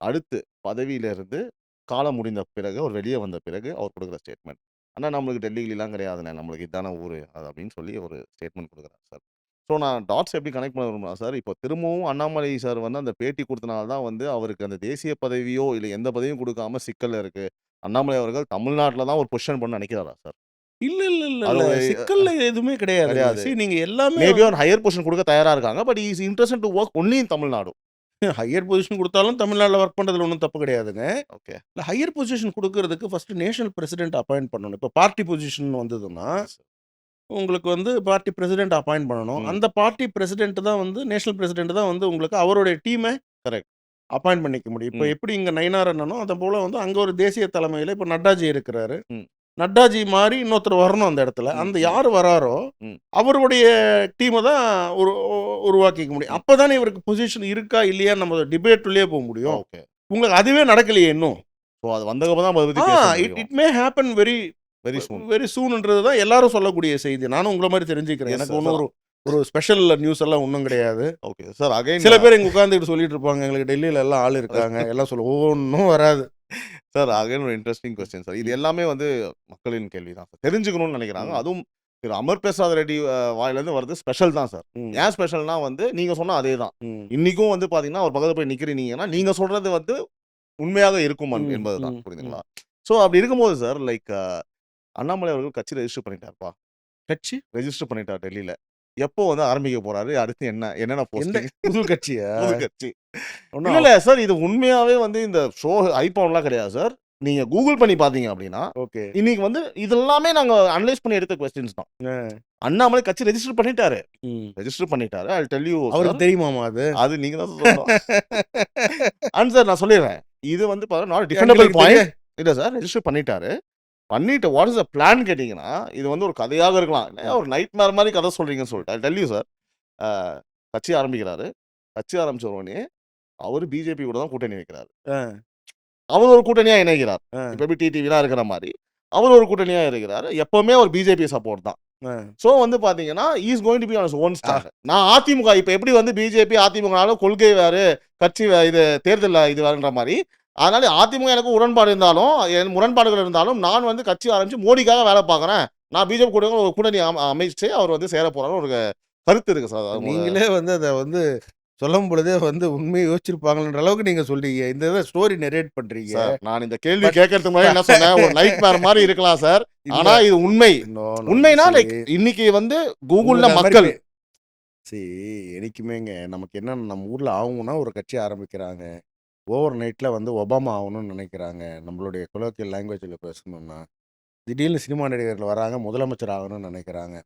அடுத்து பதவியிலேருந்து காலம் முடிந்த பிறகு அவர் வெளியே வந்த பிறகு அவர் கொடுக்குற ஸ்டேட்மெண்ட், ஆனால் நம்மளுக்கு டெல்லிலாம் கிடையாதுண்ணே, நம்மளுக்கு இதான ஊர் அது அப்படின்னு சொல்லி ஒரு ஸ்டேட்மெண்ட் கொடுக்குறாரு சார். ஸோ நான் டாட்ஸ் எப்படி கனெக்ட் பண்ண விரும்புகிறேன் சார், இப்போ திரும்பவும் அண்ணாமலை சார் வந்து அந்த பேட்டி கொடுத்தனால தான் வந்து அவருக்கு அந்த தேசிய பதவியோ இல்லை எந்த பதவியும் கொடுக்காம சிக்கல் இருக்குது. அண்ணாமலை அவர்கள் தமிழ்நாட்டில் தான் ஒரு பொசிஷன் பண்ண நினைக்கிறாரா சார்? இல்ல சிக்கல்ல எதுவுமே கிடையாது. நீங்க எல்லாமே மேபி ஒரு ஹையர் பொசிஷன் கொடுக்க தயாரா இருக்காங்க, but is interested to work only in Tamil Nadu. Higher position குடுத்தாலும் தமிழ்நாடுல வொர்க் பண்றதுல ஒண்ணும் தப்பு கிடையாதுங்க. ஓகே. இல்ல ஹையர் பொசிஷன் குடுக்குறதுக்கு ஃபர்ஸ்ட் நேஷனல் பிரசிடென்ட் அப்பாயிண்ட் பண்ணணும். இப்ப பார்ட்டி பொசிஷன் வந்ததுன்னா, உங்களுக்கு வந்து பார்ட்டி பிரசிடென்ட் அப்பாயிண்ட் பண்ணணும். ம். அந்த பார்ட்டி பிரசிடென்ட் தான் வந்து நேஷனல் பிரசிடென்ட் தான் வந்து உங்களுக்கு அவருடைய டீம கரெக்ட். அப்பாயிண்ட் பண்ணிக்க முடியும். இப்ப ம். எப்படி இங்க நயினார் அண்ணனோ, அதேபோல வந்து அங்க ஒரு தேசிய தலைமையில இப்ப நட்டாஜி இருக்கிறாரு. ம். நட்டாஜி மாரி இன்னொருத்தர் வரணும் அந்த இடத்துல. ம். அந்த ம். யாரு வராரோ, ம். அவருடைய டீம தான் உருவாக்கிக்க முடியும். ம். அப்பதானே இவருக்கு பொசிஷன் இருக்கா இல்லையான்னு நம்ம டிபேட்டுள்ளயே போ முடியும். ஓகே. உங்களுக்கு அதுவே நடக்கலையே இன்னும். ஸோ அது வந்ததுக்கப்புறம் தான் அத பத்தி பேச இட் முடியும். It may happen very very soon. Very சூன்ன்றது தான் எல்லாரும் சொல்லக்கூடிய செய்தி. நானும் உங்கள மாரி தெரிஞ்சுக்கிறேன். எஸ் எனக்கு சார். ஒண்ணும் சார். ஒரு ஸ்பெஷல் நியூஸ் எல்லாம் ஒண்ணும் கிடையாது. ஓகே. சார் அகைன் சில பேர் இங்க உட்கார்ந்துகிட்டு சொல்லிட்டு இருப்பாங்க, எங்களுக்கு டெல்லியில எல்லாம் ஆள் இருக்காங்க. எல்லாம் ஒண்ணும் வராது. சார் அகைன் ஒரு இன்ட்ரஸ்டிங் கொஸ்டின் சார். இது எல்லாமே வந்து மக்களின் கேள்வி தான் சார். தெரிஞ்சுக்கணும்னு நினைக்கிறாங்க. ம். அதுவும் திரு அமர் பிரசாத் ரெட்டி வாயிலேருந்து வருது ஸ்பெஷல் தான் சார். ம். ஏன் ஸ்பெஷல்னா வந்து நீங்க சொன்ன அதே தான். ம். இன்னைக்கும் வந்து பார்த்தீங்கன்னா, ஒரு பக்கத்துல போய் நிக்கிறீங்கன்னா, நீங்க சொல்றது வந்து உண்மையாக இருக்கும் ம். என்பது தான். ம். ம். புரியுதுங்களா? ஸோ அப்படி இருக்கும்போது சார் அண்ணாமலை அவர்கள் கட்சி ரெஜிஸ்டர் பண்ணிட்டாருப்பா. கட்சி? ரெஜிஸ்டர் பண்ணிட்டார் டெல்லியில. எப்போ வந்து ஆரம்பிக்க போறாரு? அடுத்து என்னென்ன எந்த போஸ்டிங்? புது கட்சியா? புது கட்சி. ஒண்ணும் இல்ல சார். இது உண்மையாவே வந்து இந்த ஷோ ஐபான்லாம் கிடையாது சார். நீங்க கூகுள் பண்ணி பார்த்தீங்க அப்படின்னா, ஓகே. இன்னைக்கு வந்து இதெல்லாமே நாங்க அனலைஸ் பண்ணி எடுத்த கொஸ்டின்ஸ் தான். அ. அண்ணாமலை கட்சி ரெஜிஸ்டர் பண்ணிட்டாரு. ம். ரெஜிஸ்டர் பண்ணிட்டாரு. ஐ வில் டெல் யூ சார். அவருக்கு தெரியுமாமா அது? அது நீங்க தான் சொல்லணும். அண்ட் சார் நான் சொல்லிடுறேன். இது வந்து பார்த்தா நாட் டிஃபெண்டபிள் எங்களுக்கு பாயிண்ட். இல்ல சார் ரெஜிஸ்டர் பண்ணிட்டாரு. பண்ணிட்டு வாட் இஸ் த பிளான் கேட்டீங்கன்னா, இது வந்து ஒரு கதையாக இருக்கலாம். இல்ல ஒரு நைட்மேர் மாரி கதை சொல்றீங்கன்னு சொல்லிட்டு. I will tell you sir. அ கட்சி ஆரம்பிக்கிறாரு. கட்சி ஆரம்பிச்ச உடனே அவரு பிஜேபி கூட தான் கூட்டணி வைக்கிறாரு. அ. அவர் ஒரு கூட்டணியா இணைகிறார். அ. இப்ப எப்படி டிடிவிலாம் இருக்கிற மாரி, அவர் ஒரு கூட்டணியா இருக்கிறாரு. எப்பவுமே அவர் பிஜேபி சப்போர்ட் தான். அ. ஸோ வந்து பார்த்தீங்கன்னா, he is going to be on his own stand. நான் அதிமுக இப்ப எப்படி வந்து பிஜேபி, அதிமுகனாலும் கொள்கை வேறு, கட்சி இது தேர்தல்ல இது வேறுன்ற மாரி, அதனால அதிமுக எனக்கு உடன்பாடு இருந்தாலும், என் முரண்பாடுகள் இருந்தாலும், நான் வந்து கட்சி ஆரம்பிச்சு மோடிக்காக வேலை பார்க்குறேன். நான் பிஜேபி கூட ஒரு கூட்டணி அமைச்சு அவர் வந்து சேர போறாருன்னு ஒரு கருத்து இருக்கு சார். நீங்களே வந்து அத வந்து சொல்லும் பொழுதே வந்து உண்மையை யோசிச்சிருப்பாங்கன்ற அளவுக்கு நீங்க சொல்றீங்க. இந்த இத ஸ்டோரி நரேட் பண்றீங்க. சார் நான் இந்த கேள்வி கேட்கறதுக்கு முன்னாடி என்ன சொன்னேன், ஒரு நைட்மேர் மாரி இருக்கலாம் சார். இல்ல. ஆனா இது உண்மை. No, no. உண்மைனா see, இன்னைக்கு வந்து கூகுள்ல உங்களுக்கு அது மக்கள் மாரி see, என்னைக்குமேங்க நமக்கு என்னன்னா நம்ம ஊர்ல ஆகணும்னா ஒரு கட்சி ஆரம்பிக்கிறாங்க. ஓவர் நைட்ல வந்து ஒபாமா ஆகணும்னு நினைக்கிறாங்க. நம்மளுடைய கொலோக்கியல் லாங்குவேஜ்ல பேசணும்னா. திடீர்னு சினிமா நடிகர்கள் வராங்க, முதலமைச்சர் ஆகணும்னு நினைக்கிறாங்க.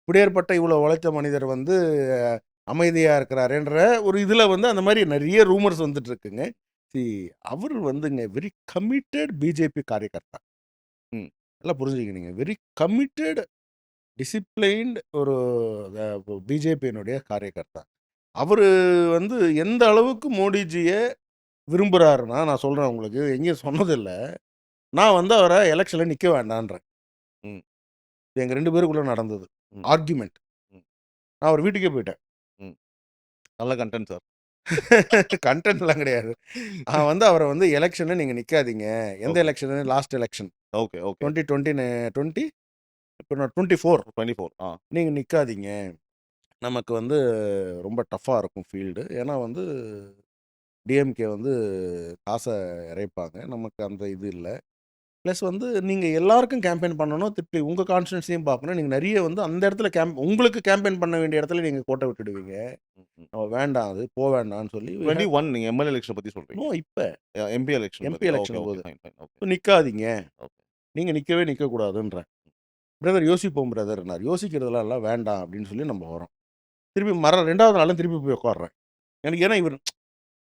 இப்படியேற்பட்ட இவ்வளோ உழைத்த மனிதர் வந்து அமைதியா இருக்கிறாருன்ற ஒரு இதுல வந்து அந்த மாரி நெறைய ரூமர்ஸ் வந்துட்டு இருக்குங்க. see, அவர் வந்துங்க வெரி கமிட்டட் பிஜேபி காரியகர்த்தா. ம். நல்லா புரிஞ்சுக்கணுங்க. வெரி கமிட்டட், டிசிப்ளைன்ட் ஒரு பிஜேபியினுடைய காரியகர்த்தா. அவரு வந்து எந்த அளவுக்கு மோடிஜிய விரும்புறாருன்னா, நான் சொல்றேன் உங்களுக்கு. எங்கேயும் சொன்னதில்ல. நான் வந்து அவர எலக்ஷன்ல நிக்க வேண்டான்றேன். ம். இது எங்க 2 பேருக்குள்ள நடந்தது. ம். ஆர்கியூமென்ட். ம். நான் அவர் வீட்டுக்கே போயிட்டேன். ம். நல்ல கன்டென்ட் சார். கன்டென்ட்லாம் கிடையாது. நான் வந்து அவர வந்து எலக்ஷன்ல நீங்க நிக்காதீங்க. எந்த okay. Election? Last election. Okay, okay. 2020 இப்போ நான் 24 24 நீங்க நிக்காதீங்க. நமக்கு வந்து ரொம்ப டஃப்பா இருக்கும் ஃபீல்டு. ஏன்னா வந்து டிஎம்கே வந்து காச இறைப்பாங்க. நமக்கு அந்த இது இல்ல. ப்ளஸ் வந்து நீங்க எல்லாருக்கும் கேம்பெயின் பண்ணணும். திருப்பி உங்க கான்ஸ்டிட்யூன்சியும் பார்க்கணும். நீங்க நெறைய வந்து அந்த இடத்துல உங்களுக்கு கேம்பெயின் பண்ண வேண்டிய இடத்துல நீங்க கோட்ட விட்டுடுவீங்க. ம், ம். வேண்டாம் அது, வேண்டாம்னு சொல்லி 21 நீங்க எம்எல்ஏ எலக்ஷன் பத்தி நோ சொல்றீங்க. இப்ப எம்பி எலக்ஷன் எம்பி பத்தி. Okay, election okay. போது. Fine, fine. ஓகே. நிக்காதீங்க. ஓகே. நீங்க நிக்கவே நிக்கக்கூடாதுன்றேன். பிரதர் யோசிப்போம் பிரதர்னார். யோசிக்கிறதெல்லாம் இல்ல வேண்டாம் அப்படின்னு சொல்லி நம்ம வரோம். திருப்பி 2வது நாளும் திருப்பி போய் உட்கார்றேன். எனக்கு ஏன்னா இவர்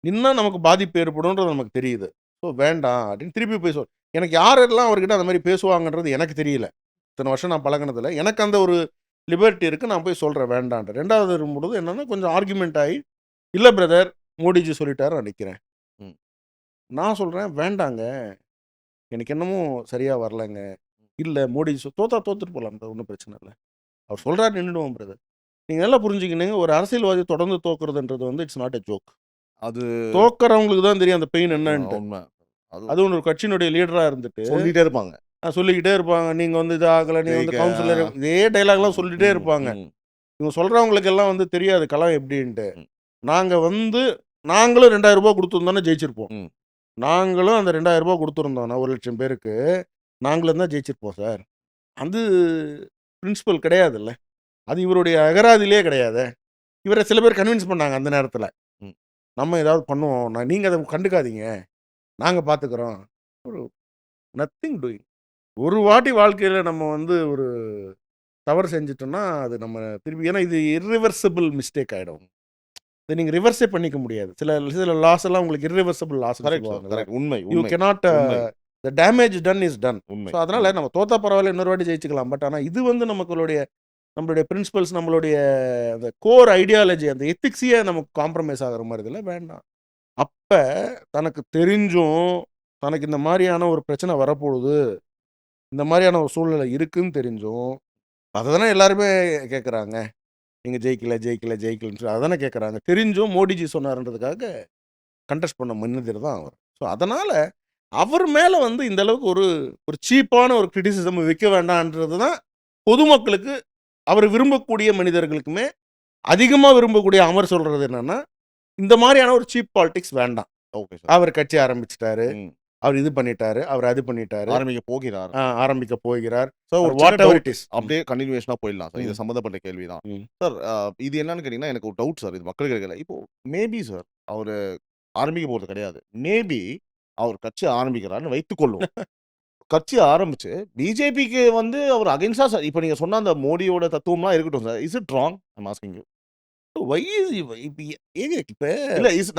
நின்னா நமக்கு பாதிப்பு ஏற்படும்ன்றது நமக்கு தெரியுது. ஸோ வேண்டாம் அப்படின்னு திருப்பி போய் எனக்கு யாரெல்லாம் அவர்கிட்ட அந்த மாதிரி பேசுவாங்கன்றது எனக்கு தெரியல. இத்தனை வருஷம் நான் பழகுனதில்ல. எனக்கு அந்த ஒரு லிபர்ட்டி இருக்கு. நான் போய் சொல்றேன் வேண்டான்ட்டு. 2வது வரும்பொழுது என்னன்னா கொஞ்சம் ஆர்குமெண்ட் ஆயி, இல்ல பிரதர் மோடிஜி சொல்லிட்டாரு நான் நிக்கிறேன். ம். நான் சொல்றேன் வேண்டாங்க. எனக்கு என்னமோ சரியா வரலங்க. இல்ல மோடிஜி தோத்துட்டு போலாம். ஒண்ணும் பிரச்சனை இல்ல. அவர் சொல்றாரு நின்னுடுவோம் பிரதர். நீங்க நல்லா புரிஞ்சுக்கணுங்க. ஒரு அரசியல்வாதி தொடர்ந்து தோக்குறதுன்றது வந்து இட்ஸ் நாட் எ ஜோக். அது தோக்குறவங்களுக்கு தான் தெரியும் அந்த பெயின் என்னன்ட்டு. உண்மை. அது அதுவும் ஒரு கட்சியினுடைய லீடரா இருந்துட்டு சொல்லிட்டே இருப்பாங்க. சொல்லிக்கிட்டே இருப்பாங்க. நீங்க வந்து இது ஆகல, நீ வந்து ஜெயிக்க. கவுன்சிலர் இதே டயலாக்லாம் சொல்லிட்டே இருப்பாங்க. ம். இவங்க சொல்றவங்களுக்கு எல்லாம் வந்து தெரியாது களம் எப்படின்ட்டு. ம். நாங்களும் 2000 ரூபாய் கொடுத்துருந்தோம்னா ஜெயிச்சிருப்போம். ம். நாங்களும் அந்த 2000 ரூபாய் கொடுத்துருந்தோம்னா 1,00,000 பேருக்கு நாங்களும் தான் ஜெயிச்சிருப்போம் சார். அது பிரின்சிபல் கிடையாதுல்ல. அது இவருடைய அகராதியிலே கிடையாதே. இவரை சில பேர் கன்வின்ஸ் பண்ணாங்க அந்த நேரத்துல. ம். நம்ம ஏதாவது பண்ணுவோம், நீங்கள் அதை கண்டுக்காதீங்க, நாங்கள் பார்த்துக்குறோம். ஒரு நத்திங் டூயிங். ஒரு வாட்டி வாழ்க்கையில் நம்ம வந்து ஒரு தவறு செஞ்சிட்டோம்னா அது நம்ம திருப்பி, ஏன்னா இது இர்ரிவர்சிபிள் மிஸ்டேக் ஆகிடும். இதை நீங்கள் ரிவர்ஸே பண்ணிக்க முடியாது. சில சில லாஸ் எல்லாம் உங்களுக்கு இர்ரிவர்சிபிள் லாஸ் சொல்லுவாங்க. கரெக்ட், உண்மை யூ உண்மை கெனாட், உண்மை the damage done is done. உண்மை. ஸோ அதனால் நம்ம தோத்தா பரவாயில்ல, இன்னொரு வாட்டி ஜெயிச்சுக்கலாம். பட் ஆனால் இது வந்து நம்மளுடைய பிரின்சிபல்ஸ், நம்மளுடைய அந்த கோர் ஐடியாலஜி, அந்த எத்திக்ஸையே நமக்கு காம்ப்ரமைஸ் ஆகிற மாதிரி இதில் வேண்டாம். அப்போ தனக்கு தெரிஞ்சும் தனக்கு இந்த மாதிரியான ஒரு பிரச்சனை வரப்போகுது, இந்த மாதிரியான ஒரு சூழ்நிலை இருக்குன்னு தெரிஞ்சும் அதை தானே எல்லாருமே கேட்குறாங்க. நீங்கள் ஜெயிக்கலன்னு சொல்லி அதானே கேட்குறாங்க. தெரிஞ்சும் மோடிஜி சொன்னார்ன்றதுக்காக கண்டெஸ்ட் பண்ண மனிதர் தான் அவர். ஸோ அதனால் அவர் மேலே வந்து இந்த அளவுக்கு ஒரு சீப்பான ஒரு கிரிட்டிசிசம் வைக்க வேண்டான்றது தான் பொதுமக்களுக்கு, அவர் விரும்பக்கூடிய மனிதர்களுக்குமே அதிகமாக விரும்பக்கூடிய அமர் சொல்கிறது என்னென்னா, இந்த மாதிரியான ஒரு சீப் பாலிடிக்ஸ் வேண்டாம். Okay sir. அவர் கட்சி ஆரம்பிச்சிட்டாரு, அவர் இது பண்ணிட்டாரு, அவர் அது பண்ணிட்டாரு, ஆரம்பிக்க போகிறார். So what ever it is, அப்படியே கண்டினியூஷனாக போயிடலாம் சார். இது சம்மந்தப்பட்ட கேள்வி தான் சார். இது என்னன்னு கேட்டிங்கன்னா, எனக்கு ஒரு டவுட் சார், இது மக்களுக்கு கேட்கல. இப்போ மேபி சார் அவர் ஆரம்பிக்க போகிறது கிடையாது. மேபி அவர் கட்சி ஆரம்பிக்கிறாருன்னு வைத்துக்கொள்ளும். கட்சி ஆரம்பிச்சு பிஜேபிக்கு வந்து அவர் அகைன்ஸ்டா சார், இப்போ நீங்கள் சொன்ன அந்த மோடியோட தத்துவம்லாம் இருக்கட்டும் sir, is it wrong? I'm asking you.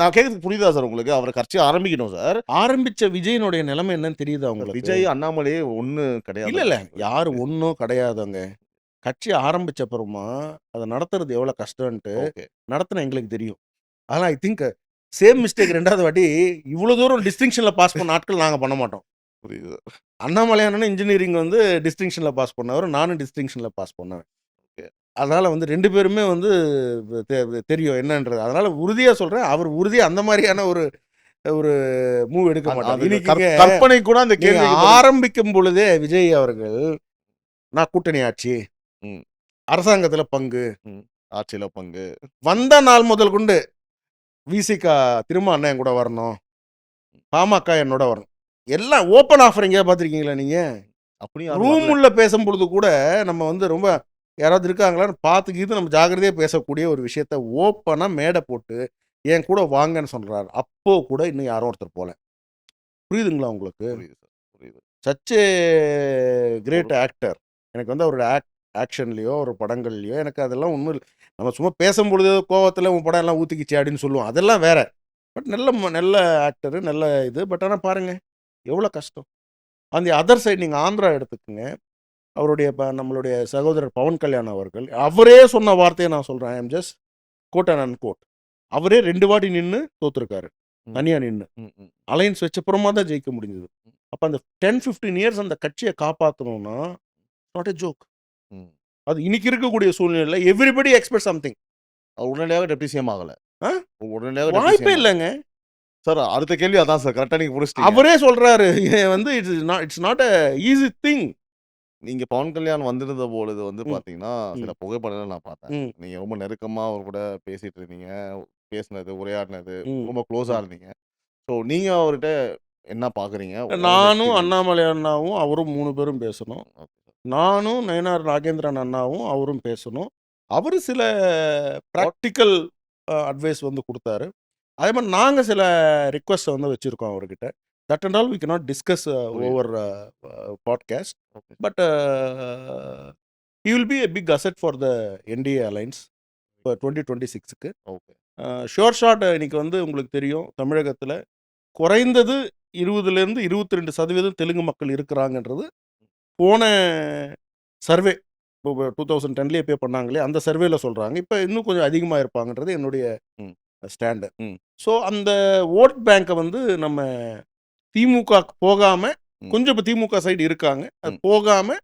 நான் கேட்கறதுக்கு புரியுதா சார் உங்களுக்கு? அவர் கட்சி ஆரம்பிக்கணும் சார். ஆரம்பிச்ச விஜயனுடைய நிலைமை என்னன்னு தெரியுதா உங்களுக்கு? விஜய் அண்ணாமலே ஒன்றும் கிடையாது. இல்லை யாரும் ஒன்றும் கிடையாதுங்க. கட்சி ஆரம்பிச்ச அப்புறமா அதை நடத்துறது எவ்வளோ கஷ்டம்ன்ட்டு நடத்தின எங்களுக்கு தெரியும். ஆனால் ஐ திங்க் சேம் மிஸ்டேக் ரெண்டாவது வாட்டி இவ்வளோ தூரம் டிஸ்டிங்ஷனில் பாஸ் பண்ண ஆட்கள் நாங்கள் பண்ண மாட்டோம். புரியுது. அண்ணாமலையான இன்ஜினியரிங் வந்து டிஸ்டிங்ஷனில் பாஸ் பண்ணவர், நானும் டிஸ்டிங்ஷனில் பாஸ் பண்ணேன். அதனால் வந்து 2 பேருமே வந்து தெரியும் என்னன்றது. அதனால் உறுதியாக சொல்கிறேன், அவர் உறுதியாக அந்த மாதிரியான ஒரு மூவ் எடுக்க மாட்டாங்க. கற்பனை கூட அந்த கேள்வி ஆரம்பிக்கும் பொழுதே விஜய் அவர்கள் நான் கூட்டணி ஆட்சி, அரசாங்கத்தில் பங்கு, ஆட்சியில் பங்கு, வந்த நாள் முதல் கொண்டு விசிகா திரும்ப அண்ணன் கூட வரணும், பாமக என்னோட வரணும், எல்லாம் ஓப்பன் ஆஃபரிங்க. பார்த்துருக்கீங்களா நீங்கள்? அப்படி ரூம் உள்ள பேசும்பொழுது கூட நம்ம வந்து ரொம்ப யாராவது இருக்காங்களான்னு பார்த்துக்கிட்டு நம்ம ஜாகிரதையாக பேசக்கூடிய ஒரு விஷயத்த ஓப்பனாக மேடை போட்டு என் கூட வாங்கன்னு சொல்கிறாரு. அப்போ கூட இன்னும் யாரும் ஒருத்தர் போல. புரியுதுங்களா உங்களுக்கு? புரியுது. Such a great actor. எனக்கு வந்து அவரோட ஆக்ஷன்லேயோ ஒரு படங்கள்லையோ எனக்கு அதெல்லாம் ஒன்றும் இல்லை. நம்ம சும்மா பேசும்பொழுது கோவத்தில் உன் படம் எல்லாம் ஊற்றிக்கிச்சு அப்படின்னு சொல்லுவோம், அதெல்லாம் வேற. பட் நல்ல ஆக்டரு, நல்ல இது. பட் ஆனால் பாருங்கள் எவ்வளோ கஷ்டம். அந்த அதர் சைடு நீங்கள் ஆந்திரா எடுத்துக்கோங்க. அவருடைய நம்மளுடைய சகோதரர் பவன் கல்யாண் அவர்கள், அவரே சொன்ன வார்த்தையை நான் சொல்கிறேன், I am just quote and unquote. அவரே 2 வாட்டி நின்று தோத்துருக்காரு, தனியாக நின்று. அலையன்ஸ் வச்சப்புறமா தான் ஜெயிக்க முடிஞ்சது. அப்போ அந்த 10-15 இயர்ஸ் அந்த கட்சியை காப்பாற்றணும்னா நாட் எ ஜோக். அது இன்னைக்கு இருக்கக்கூடிய சூழ்நிலையில் எவ்ரிபடி எக்ஸ்பெக்ட் சம்திங். உடனடியாக டெப்டி சிஎம் ஆகலை, வாய்ப்பே இல்லைங்க சார். அடுத்த கேள்வி அதான் சார், கரெக்டாக நீங்கள் புரிஞ்சுட்டீங்க. அவரே சொல்கிறாரு வந்து it's not a easy thing. நீங்க பவன் கல்யாண் வந்திருந்த பொழுது வந்து பாத்தீங்கன்னா சில புகைப்படங்கள் நான் பார்த்தேன். நீங்க ரொம்ப நெருக்கமா அவர் கூட பேசிட்டு இருந்தீங்க, பேசினது, உரையாடினது, ரொம்ப க்ளோஸா இருந்தீங்க. ஸோ நீங்க அவர்கிட்ட என்ன பாக்குறீங்க? நானும் அண்ணாமலை அண்ணாவும் அவரும் 3 பேரும் பேசணும். நானும் நயனார் நாகேந்திரன் அண்ணாவும் அவரும் பேசணும். அவர் சில ப்ராக்டிக்கல் அட்வைஸ் வந்து கொடுத்தாரு. அதே மாதிரி நாங்கள் சில ரிக்வஸ்ட்டை வந்து வச்சுருக்கோம் அவர்கிட்ட. That and all we cannot discuss over podcast. But he will be a big asset for the NDA alliance for 2026. Sure shot இன்னைக்கு வந்து உங்களுக்கு தெரியும், தமிழகத்தில் குறைந்தது 20% 22% தெலுங்கு மக்கள் இருக்கிறாங்கன்றது போன சர்வே, இப்போ 2010 பே பண்ணாங்களே அந்த சர்வேல சொல்கிறாங்க. இப்போ இன்னும் கொஞ்சம் அதிகமாக இருப்பாங்கன்றது என்னுடைய ஸ்டாண்டு. ஸோ அந்த ஓட் பேங்கை வந்து நம்ம திமுக போகாமல், கொஞ்சம் இப்போ திமுக சைடு இருக்காங்க, அது போகாமல்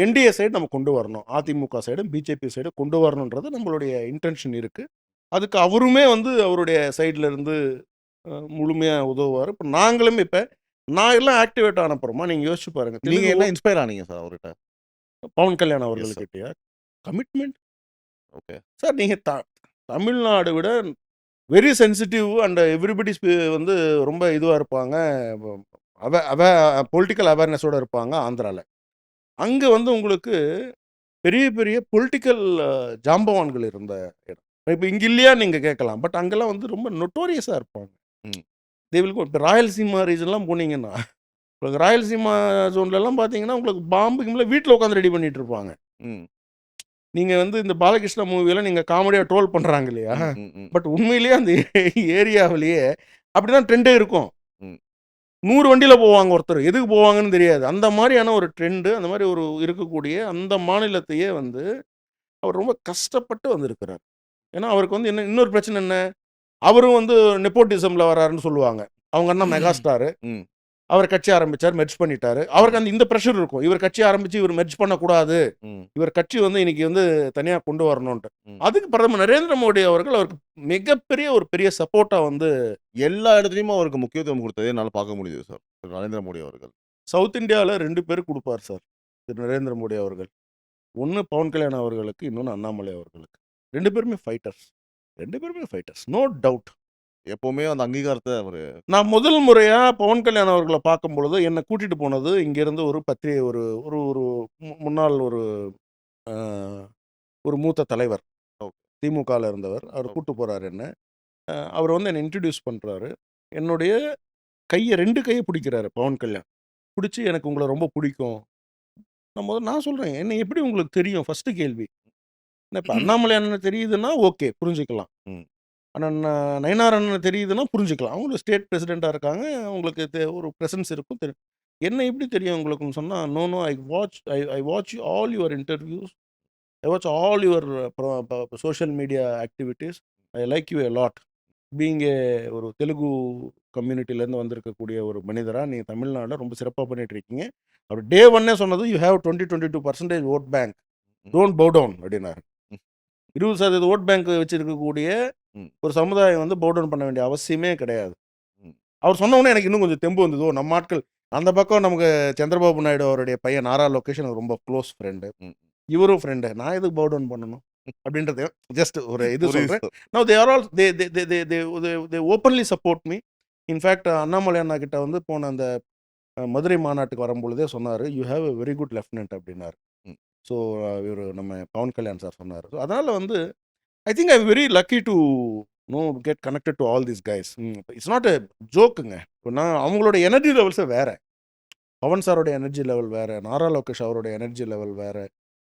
என்டிஏ சைடு நம்ம கொண்டு வரணும், அதிமுக சைடு பிஜேபி சைடு கொண்டு வரணுன்றது நம்மளுடைய இன்டென்ஷன் இருக்குது. அதுக்கு அவருமே வந்து அவருடைய சைடில் இருந்து முழுமையாக உதவுவார். இப்போ நாங்களும் இப்போ நான் எல்லாம் ஆக்டிவேட் ஆனப்புறமா நீங்கள் யோசிச்சு பாருங்கள், நீங்கள் என்ன இன்ஸ்பயர் ஆனீங்க சார் அவர்கிட்ட? பவன் கல்யாண் அவர்கள்கிட்டயா? கமிட்மெண்ட். ஓகே சார், நீங்கள் தமிழ்நாடு விட வெரி சென்சிட்டிவ் அண்ட் எவ்ரிபடிஸ் வந்து ரொம்ப இதுவாக இருப்பாங்க, பொலிட்டிக்கல் அவேர்னஸோடு இருப்பாங்க ஆந்திராவில். அங்கே வந்து உங்களுக்கு பெரிய பெரிய பொலிட்டிக்கல் ஜாம்பவான்கள் இருந்த இடம். இப்போ இங்கே இல்லையா நீங்கள் கேட்கலாம். பட் அங்கெல்லாம் வந்து ரொம்ப நொட்டோரியஸாக இருப்பாங்க. ம். They will go. இப்போ ராயலசீமா ரீஜன்லாம் போனீங்கன்னா, உங்களுக்கு ராயலசீமா ஜோன்லலாம் பார்த்தீங்கன்னா, உங்களுக்கு பாம்புக்கு மேலே வீட்டில் உட்காந்து ரெடி பண்ணிட்டு இருப்பாங்க. ம். நீங்கள் வந்து இந்த பாலகிருஷ்ணா மூவியெல்லாம் நீங்கள் காமெடியாக ட்ரோல் பண்ணுறாங்க இல்லையா? ம். ம். பட் உண்மையிலேயே அந்த ஏரியாவிலேயே அப்படி தான் ட்ரெண்டே இருக்கும். ம். 100 வண்டியில் போவாங்க ஒருத்தர். எதுக்கு போவாங்கன்னு தெரியாது. அந்த மாதிரியான ஒரு ட்ரெண்டு, அந்த மாதிரி ஒரு இருக்கக்கூடிய அந்த மாநிலத்தையே வந்து அவர் ரொம்ப கஷ்டப்பட்டு வந்திருக்கிறார். ஏன்னா அவருக்கு வந்து என்ன இன்னொரு பிரச்சனை என்ன? அவரும் வந்து நெப்போட்டிசம்ல வராருன்னு சொல்லுவாங்க. அவங்க அண்ணன் மெகா ஸ்டாரு. ம். அவர் கட்சி ஆரம்பிச்சார், மெர்ஜ் பண்ணிட்டாரு. அவருக்கு அந்த இந்த பிரஷர் இருக்கும். இவர் கட்சி ஆரம்பிச்சு இவர் மெர்ஜ் பண்ணக்கூடாது. ம். இவர் கட்சி வந்து இன்னைக்கு வந்து தனியா கொண்டு வரணும்ன்ட்டு. ம். அதுக்கு பிரதமர் நரேந்திர மோடி அவர்கள் அவருக்கு மிகப்பெரிய ஒரு பெரிய சப்போர்ட்டா வந்து எல்லா இடத்துலயும் அவருக்கு முக்கியத்துவம் கொடுத்ததே என்னால பார்க்க முடியுது சார். திரு நரேந்திர மோடி அவர்கள். சவுத் இந்தியால 2 பேர் குடுப்பார் சார். திரு நரேந்திர மோடி அவர்கள். ஒண்ணு பவன் கல்யாண் அவர்களுக்கு, இன்னொன்னு அண்ணாமலை அவர்களுக்கு. 2 பேருமே ஃபைட்டர்ஸ். 2 பேருமே ஃபைட்டர்ஸ். No doubt. எப்பவுமே அந்த அங்கீகாரத்த அவரு நான் முதல் முறையா பவன் கல்யாண் அவர்கள பார்க்கும்பொழுது, என்ன கூட்டிட்டு போனது இங்கேருந்து ஒரு பத்திரிகை ஒரு ஒரு ஒரு முன்னாள் ஒரு அ ஒரு மூத்த தலைவர். ஓகே. திமுகல இருந்தவர். அவர் ஓகே. கூட்டு போறாரு என்ன. அவர் வந்து என்ன இன்ட்ரோடியூஸ் பண்றாரு. என்னுடைய 2 கைய பிடிக்கிறாரு பவன் கல்யாண். பிடிச்சு எனக்கு உங்கள ரொம்ப பிடிக்கும். நான் சொல்றேன், "என்ன எப்படி உங்களுக்கு தெரியும்?" ஃபர்ஸ்ட்டு கேள்வி. என்ன இப்ப அண்ணாமலை அண்ணன தெரியுதுன்னா ஓகே, புரிஞ்சுக்கலாம். ம். அண்ணன் நயினார் அண்ணன தெரியுதுன்னா புரிஞ்சுக்கலாம். அவங்க ஸ்டேட் பிரசிடென்ட்டா இருக்காங்க. அவங்களுக்கு ஒரு பிரசன்ஸ் இருக்கும். தெரியும். என்ன எப்படி தெரியும் உங்களுக்குன்னு சொன்னா, "no, no I watch all your interviews. I watch all your social media activities. I like you a lot. Being ஒரு தெலுங்கு கம்யூனிட்டிலேருந்து வந்திருக்கக்கூடிய ஒரு மனிதரா, நீங்க தமிழ்நாடுல ரொம்ப சிறப்பா பண்ணிட்டு இருக்கீங்க. அவர் டே 1 சொன்னது, யூ ஹேவ் 22% வோட் பேங்க். ம். டோன்ட் பவ் டவுன்" அப்படின்னாரு. ம். 20% வோட் பேங்க் வச்சிருக்கக்கூடிய ம். ஒரு சமுதாயம் வந்து பவ் டவுன் பண்ண வேண்டிய அவசியமே கிடையாது. ம். அவர் சொன்ன உடனே எனக்கு இன்னும் கொஞ்சம் தெம்பு வந்தது. ஓ! நம்ம ஆட்கள் அந்த பக்கம் நமக்கு சந்திரபாபு நாயுடு அவருடைய பையன் நாரா லோகேஷ் எனக்கு ரொம்ப க்ளோஸ் ஃப்ரெண்டு. ம். இவரும் ஃப்ரெண்டு. நான் எதுக்கு பவ் டவுன் பண்ணணும்? அப்படின்றது ஜஸ்ட் ஒரு இது புரியுது சொல்றேன். Sir. Now they are all they openly support me. In fact Annamalai அண்ணா கிட்ட வந்து போன அந்த மதுரை மாநாட்டுக்கு வரும்பொழுதே சொன்னாரு, "you have a very good lieutenant" அப்படின்னாரு. ம். ஸோ இவரு நம்ம பவன் கல்யாண் சார் சொன்னாரு. ஸோ அதனால வந்து I think I am very lucky to get connected to all these guys. It's not a ஜோக்குங்க. இப்போ நான் அவங்களோட எனர்ஜி லெவல்ஸே வேற. பவன் சாரோட எனர்ஜி லெவல் வேற. நாரா லோகேஷ் அவரோட எனர்ஜி லெவல் வேற.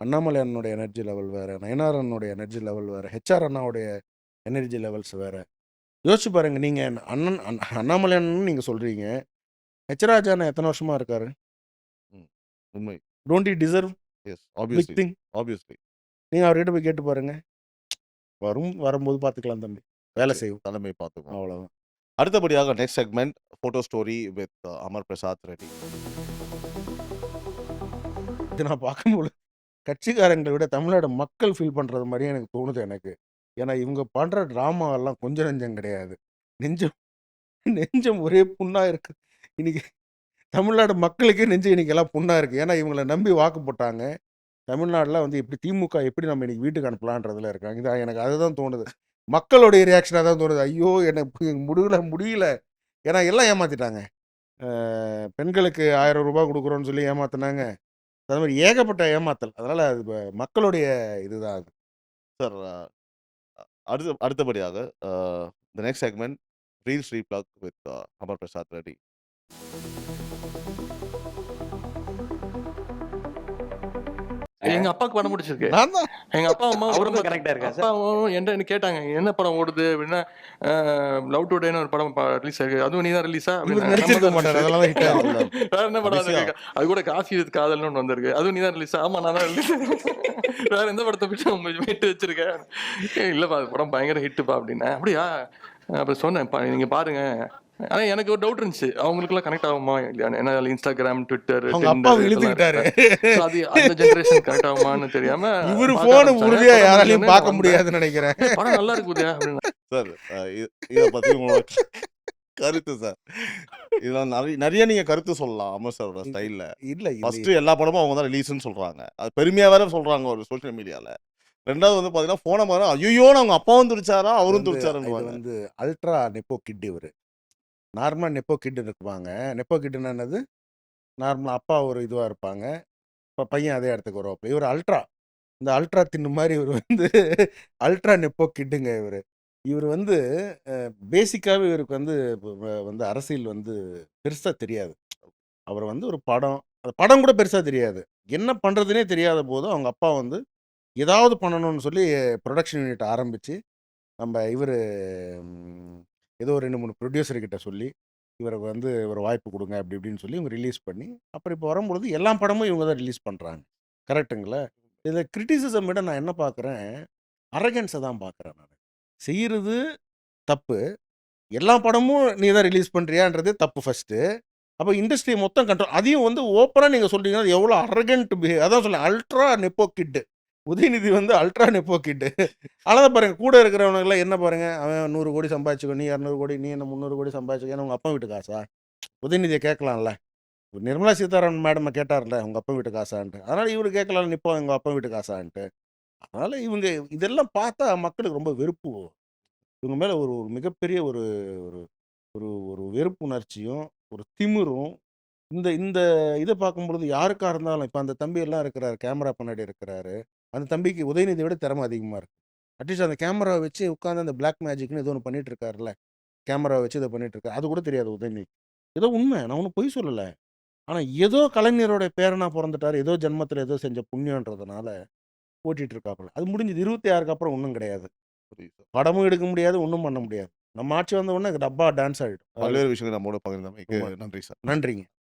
அண்ணாமலை அண்ணனோட எனர்ஜி லெவல் வேற. நயனார் அண்ணனோட எனர்ஜி லெவல் வேற. ஹெச்ஆர் அண்ணாவுடைய எனர்ஜி லெவல்ஸ் வேற. யோசிச்சு பாருங்க. நீங்க அண்ணாமலை அண்ணன் நீங்க சொல்றீங்க. ஹெச்ராஜா அண்ணன் எத்தனை வருஷமா இருக்காரு? ம். உண்மை. Don't he deserve yes. Big obviously. Thing? Obviously. நீங்க அவர்கிட்ட போய் கேட்டு பாருங்க. வரும்போது பார்த்துக்கலாம் தம்பி. வேலை ஓகே. செய்வோம். தலைமை பார்த்துக்குவோம். அவ்வளவுதான். அடுத்தபடியாக next segment photo story with Amar Prasad Reddy. இது நான் பார்க்கும்போது கட்சிக்காரங்களை விட தமிழ்நாடு மக்கள் ஃபீல் பண்றது மாதிரியே எனக்கு தோணுது எனக்கு. ஏன்னா இவங்க பண்ற டிராமா எல்லாம் கொஞ்சம் நெஞ்சம் கிடையாது. நெஞ்சம் நெஞ்சம் ஒரே புண்ணா இருக்கு. இன்னைக்கு தமிழ்நாடு மக்களுக்கே நெஞ்சம் இன்னைக்கு எல்லாம் புண்ணா இருக்கு. ஏன்னா இவங்கள நம்பி வாக்கு போட்டாங்க. தமிழ்நாடுல வந்து எப்படி திமுக எப்படி நம்ம இன்னைக்கு வீட்டுக்கு அனுப்பலான்றதுல இருக்காங்க. இது எனக்கு அதுதான் தோணுது. மக்களுடைய ரியாக்ஷனா தான் தோணுது. ஐயோ! எனக்கு முடியல. ஏன்னா எல்லாம் ஏமாத்திட்டாங்க. பெண்களுக்கு ரூ. 1000 குடுக்குறோம்னு சொல்லி ஏமாத்துனாங்க. அது மாதிரி ஏகப்பட்ட ஏமாத்தல். அதனால அது மக்களுடைய இதுதான் அது. சார் அடுத்தபடியாக the next segment reels reblog with Amar Prasad Reddy. எங்க அப்பாவுக்கு படம் பிடிச்சிருக்கு. நான் தான் எங்க அப்பா அம்மா அவருக்கும் கனெக்டா இருக்கா சார்? அப்பாவும் என்ன கேட்டாங்க, என்ன படம் ஓடுது அப்படின்னா, லவ் டுடேன்னு ஒரு படம் ரிலீஸ் ஆயிருக்கு. அதுவும் நீ தான் ரிலீஸா இவர் நடிச்சிருக்க மாட்டார். அதனால தான் ஹிட் ஆகுது. வேற என்ன படம் கடைசியா இருக்கு? அது கூட காஃபி வித் காதல்னு ஒன்று வந்திருக்கு. அதுவும் நீ தான் ரிலீஸா? ஆமா நான் தான் ரிலீஸ். வேற எந்த படத்தை போய் உங்க விட்டு வச்சிருக்கேன்? இல்லப்பா அது படம் பயங்கர ஹிட்டுப்பா அப்படின்னேன். அப்படியா? அப்புறம் சொன்னேன் நீங்க பாருங்க. ஆனா எனக்கு ஒரு டவுட் இருந்துச்சு, அவங்களுக்குலாம் கனெக்ட் ஆகுமா இல்லையான்னு. ஏன்னா இன்ஸ்டாகிராம், ட்விட்டர், அவங்க அப்பாவை இழுத்துக்கிட்டாரு. அது அந்த ஜெனரேஷன் கனெக்ட் ஆகுமான்னு தெரியாம இவரு பார்க்க போன ஆரம்பிச்சாங்க. உறுதியா படம் யாராலையும் முடிஞ்சோடனே பார்க்க வந்தேன். முடியாதுன்னு நினைக்கிறேன். படம் நல்லா இருக்கு உதயா அப்படின்னு. சார் இதை பத்தி உங்களோட கருத்து சார். இதுல நிறைய நீங்க கருத்து சொல்லலாம் அமர் சாரோட ஸ்டைல்ல. இல்ல ஃபர்ஸ்ட் எல்லா படமும் அவங்க தான் ரிலீஸ்னு சொல்றாங்க. அது பெருமையா வேற சொல்றாங்க ஒரு சோஷியல் மீடியால. ரெண்டாவது வந்து பாத்தீங்கன்னா போன மாதிரி ஐயோ அவங்க அப்பாவும் துடிச்சாரா அவரும் இது துடிச்சாருன்னு வந்து அல்ட்ரா நெப்போ கிட். இவரு நார்மலா நெப்போ கிட் இருப்பாங்க. நெப்போ கிட்னா என்னது? நார்மலா அப்பா ஒரு இதுவா இருப்பாங்க. இப்ப பையன் அதே இடத்துக்கு வருவாப்புல. இவர் அல்ட்ரா இந்த அல்ட்ரா தின்னு மாதிரி இவர் வந்து அல்ட்ரா நெப்போ கிட்டுங்க இவர். இவர் வந்து பேசிக்காகவே இவருக்கு வந்து வந்து அரசியல் வந்து பெருசாக தெரியாது. அவர் வந்து ஒரு படம், அந்த படம் கூட பெருசாக தெரியாது. என்ன பண்ணுறதுனே தெரியாத போது அவங்க அப்பா வந்து ஏதாவது பண்ணணும்னு சொல்லி ப்ரொடக்ஷன் யூனிட் ஆரம்பித்து நம்ம இவர் ஏதோ 2-3 ப்ரொடியூசர் கிட்ட சொல்லி இவருக்கு வந்து ஒரு வாய்ப்பு கொடுங்க அப்படி இப்படின்னு சொல்லி இவங்க ரிலீஸ் பண்ணி அப்புறம் இப்போ வரும்பொழுது எல்லா படமும் இவங்க தான் ரிலீஸ் பண்ணுறாங்க. கரெக்டுங்களா? இதில் கிரிட்டிசிசம் விட நான் என்ன பார்க்குறேன், அரகன்ஸை தான் பார்க்குறேன் நான். செய்கிறது தப்பு, எல்லா படமும் நீ தான் ரிலீஸ் பண்ணுறியான்றது தப்பு ஃபஸ்ட்டு. அப்போ இண்டஸ்ட்ரி மொத்தம் கண்ட்ரோல், அதையும் வந்து ஓப்பனாக நீங்கள் சொல்கிறீங்கன்னா எவ்வளோ அரகண்ட் அதான் சொல்ல அல்ட்ரா நெப்போ கிட்டு. உதயநிதி வந்து அல்ட்ரா நெப்போ கிட்டு. அதான் பாருங்கள், கூட இருக்கிறவனுங்களாம் என்ன பாருங்கள், அவன் 100 கோடி சம்பாதிச்சுக்கோ, நீ 200 கோடி, நீ என்ன 300 கோடி சம்பாதிச்சுக்கோ, ஏன்னா உங்கள் அப்பா வீட்டு காசா? உதயநிதியை கேட்கலாம்ல. நிர்மலா சீதாராமன் மேடமை கேட்டார்ல உங்கள் அப்பா வீட்டு காசான்ட்டு, அதனால் இவரு கேட்கலாம் நிற்போம் எங்கள் அப்பா வீட்டு காசான்ட்டு. அதனால் இவங்க இதெல்லாம் பார்த்தா மக்களுக்கு ரொம்ப வெறுப்பு வரும். இவங்க மேலே ஒரு ஒரு மிகப்பெரிய ஒரு ஒரு ஒரு ஒரு வெறுப்புணர்ச்சியும் ஒரு திமிரும் இந்த இந்த இதை பார்க்கும்பொழுது யாருக்கா இருந்தாலும் இப்போ அந்த தம்பி எல்லாம் இருக்கிறாரு, கேமரா பின்னாடி இருக்கிறாரு, அந்த தம்பிக்கு உதயநிதியை விட திறமை அதிகமாக இருக்குது. அட்லீஸ்ட் அந்த கேமராவை வச்சு உட்காந்து அந்த பிளாக் மேஜிக்னு ஏதோ ஒன்று பண்ணிட்டு இருக்காருல்ல, கேமராவை வச்சு இதை பண்ணிட்டு இருக்காரு, அது கூட தெரியாது உதயநிதி. ஏதோ உண்மை, நான் ஒன்றும் பொய் சொல்லலை. ஆனால் ஏதோ கலைஞரோட பேரனா பிறந்துட்டார், ஏதோ ஜென்மத்தில் ஏதோ செஞ்ச புண்ணியன்றதுனால ஓட்டிட்டு இருக்காப்புல. அது முடிஞ்சது. 26க்கு அப்புறம் ஒன்றும் கிடையாது. புரியுது சார். படமும் எடுக்க முடியாது, ஒன்றும் பண்ண முடியாது. நம்ம ஆட்சி வந்த உடனே டப்பா டான்ஸ் ஆகிடும். பல்வேறு விஷயங்கள் நம்மோட பகிர்ந்தமைக்கு ரொம்ப நன்றி சார். நன்றிங்க.